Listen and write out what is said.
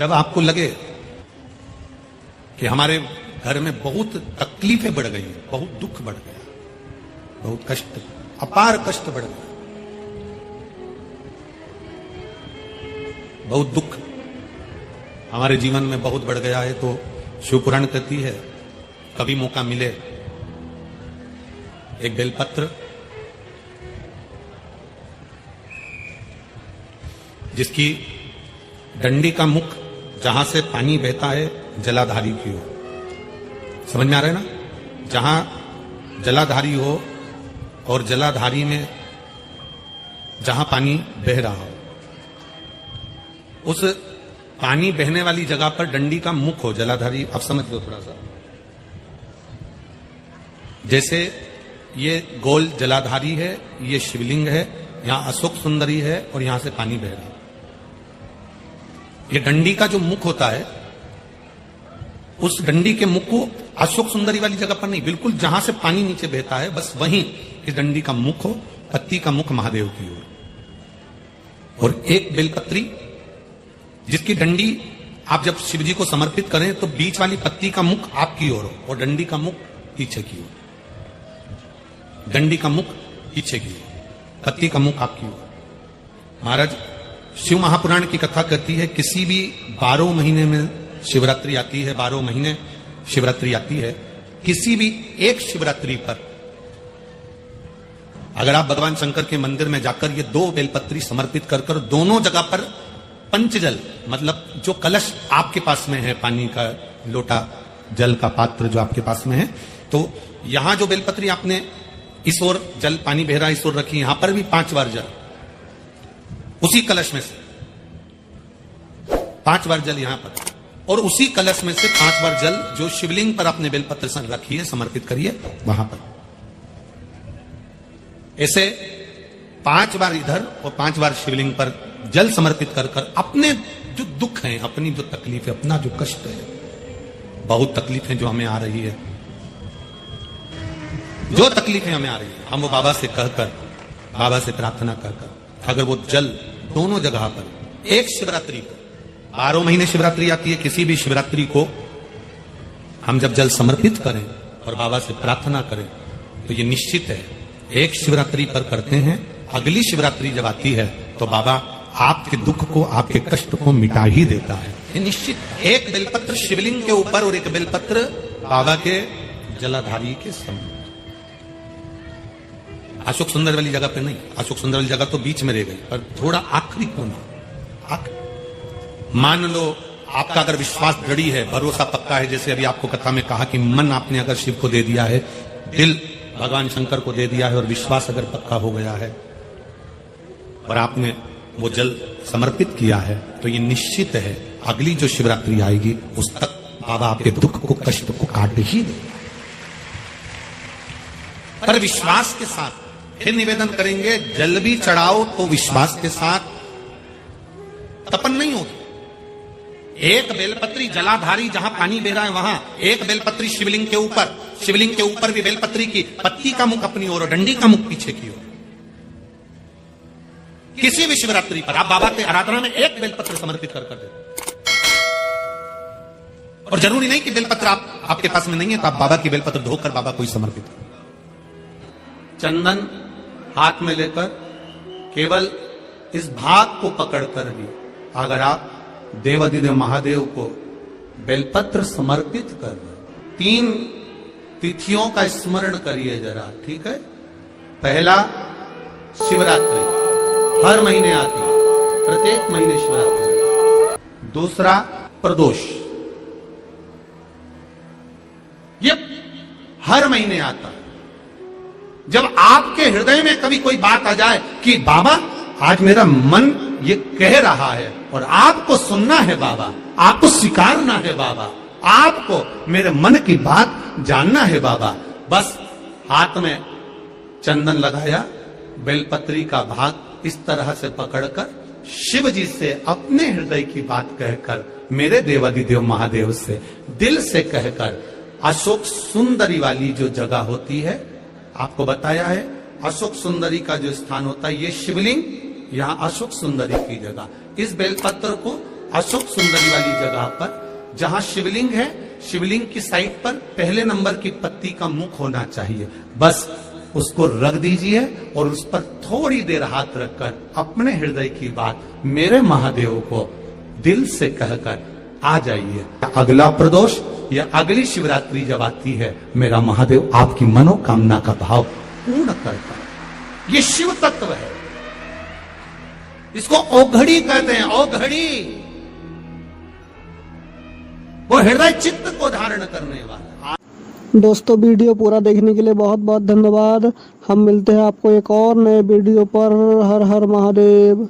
जब आपको लगे कि हमारे घर में बहुत तकलीफें बढ़ गई, बहुत दुख बढ़ गया, बहुत कष्ट, अपार कष्ट बढ़ गया, बहुत दुख हमारे जीवन में बहुत बढ़ गया है, तो शिव पुराण कहती है कभी मौका मिले एक बेलपत्र जिसकी डंडी का मुख जहां से पानी बहता है जलाधारी की ओर, समझ में आ रहा है ना, जहां जलाधारी हो और जलाधारी में जहां पानी बह रहा हो, उस पानी बहने वाली जगह पर डंडी का मुख हो, जलाधारी। अब समझ लो थोड़ा सा, जैसे ये गोल जलाधारी है, ये शिवलिंग है, यहां अशोक सुंदरी है और यहां से पानी बह रहा है। ये डंडी का जो मुख होता है, उस डंडी के मुख को अशोक सुंदरी वाली जगह पर नहीं, बिल्कुल जहां से पानी नीचे बहता है बस वहीं इस डंडी का मुख हो, पत्ती का मुख महादेव की ओर, और एक बेलपत्री जिसकी डंडी आप जब शिव जी को समर्पित करें तो बीच वाली पत्ती का मुख आपकी ओर हो और डंडी का मुख पीछे की ओर, डंडी का मुख पीछे की ओर, पत्ती का मुख आपकी ओर। महाराज शिव महापुराण की कथा कहती है किसी भी 12 महीने में शिवरात्रि आती है, 12 महीने शिवरात्रि आती है, किसी भी एक शिवरात्रि पर अगर आप भगवान शंकर के मंदिर में जाकर ये 2 बेलपत्री समर्पित कर कर दोनों जगह पर पंचजल, मतलब जो कलश आपके पास में है, पानी का लोटा, जल का पात्र जो आपके पास में है, तो यहां जो बेलपत्री आपने इस ओर जल पानी बह रहा इस ओर रखी, यहां पर भी 5 बार जल, उसी कलश में से 5 बार जल यहां पर, और उसी कलश में से 5 बार जल जो शिवलिंग पर आपने बेलपत्र रखी है समर्पित करिए वहां पर। ऐसे 5 बार इधर और 5 बार शिवलिंग पर जल समर्पित कर कर अपने जो दुख हैं, अपनी जो तकलीफ है, अपना जो कष्ट है, बहुत तकलीफें जो हमें आ रही है, जो तकलीफें हमें आ रही है, हम वो बाबा से कहकर, बाबा से प्रार्थना कर कर, अगर वो जल दोनों जगह पर एक शिवरात्रि को, 12 महीने शिवरात्रि आती है, किसी भी शिवरात्रि को हम जब जल समर्पित करें और बाबा से प्रार्थना करें तो ये निश्चित है एक शिवरात्रि पर करते हैं, अगली शिवरात्रि जब आती है तो बाबा आपके दुख को, आपके कष्ट को मिटा ही देता है, ये निश्चित। एक बेलपत्र शिवलिंग के ऊपर और एक बेलपत्र बाबा के जलाधारी के समीप, अशोक सुंदर वाली जगह पे नहीं, अशोक सुंदर वाली जगह तो बीच में रह गई, पर थोड़ा आखिरी कोना। मान लो आपका अगर विश्वास दृढ़ी है, भरोसा पक्का है, जैसे अभी आपको कथा में कहा कि मन आपने अगर शिव को दे दिया है, दिल भगवान शंकर को दे दिया है और विश्वास अगर पक्का हो गया है और आपने वो जल समर्पित किया है, तो ये निश्चित है अगली जो शिवरात्रि आएगी उस तक बाबा आपके दुख को, कष्ट को काट ही दे। पर विश्वास के साथ फिर निवेदन करेंगे, जल भी चढ़ाओ तो विश्वास के साथ, तपन नहीं होगी। एक बेलपत्री जलाधारी जहां पानी बह रहा है वहां, एक बेलपत्री शिवलिंग के ऊपर, शिवलिंग के ऊपर भी बेलपत्री की पत्ती का मुख अपनी ओर और डंडी का मुख पीछे की ओर। किसी भी शिवरात्रि पर आप बाबा के आराधना में एक बेलपत्र समर्पित कर दे, और जरूरी नहीं कि बेलपत्र आपके पास में नहीं है तो आप बाबा की बेलपत्र धोकर बाबा को ही समर्पित करें। चंदन हाथ में लेकर केवल इस भाग को पकड़कर भी अगर आप देवाधिदेव महादेव को बेलपत्र समर्पित कर, 3 तिथियों का स्मरण करिए जरा, ठीक है। पहला शिवरात्रि हर महीने आती है, प्रत्येक महीने शिवरात्रि। दूसरा प्रदोष, ये हर महीने आता है। जब आपके हृदय में कभी कोई बात आ जाए कि बाबा आज मेरा मन ये कह रहा है और आपको सुनना है बाबा, आपको स्वीकारना है बाबा, आपको मेरे मन की बात जानना है बाबा, बस हाथ में चंदन लगाया, बेलपत्री का भाग इस तरह से पकड़कर शिव जी से अपने हृदय की बात कहकर, मेरे देवाधिदेव महादेव से दिल से कहकर, अशोक सुंदरी वाली जो जगह होती है, आपको बताया है अशोक सुंदरी का जो स्थान होता है, ये शिवलिंग, यहां अशोक सुंदरी की जगह, इस बेलपत्र को अशोक सुंदरी वाली जगह पर जहां शिवलिंग है, शिवलिंग की साइड पर पहले नंबर की पत्ती का मुख होना चाहिए। बस उसको रख दीजिए और उस पर थोड़ी देर हाथ रखकर अपने हृदय की बात मेरे महादेव को दिल से कहकर आ जाइए। अगला प्रदोष या अगली शिवरात्रि जब आती है, मेरा महादेव आपकी मनोकामना का भाव पूर्ण करता है। ये शिव तत्व है, इसको औघड़ी कहते हैं। औघड़ी वो हृदय चित्त को धारण करने वाला। दोस्तों वीडियो पूरा देखने के लिए बहुत बहुत धन्यवाद। हम मिलते हैं आपको एक और नए वीडियो पर। हर हर महादेव।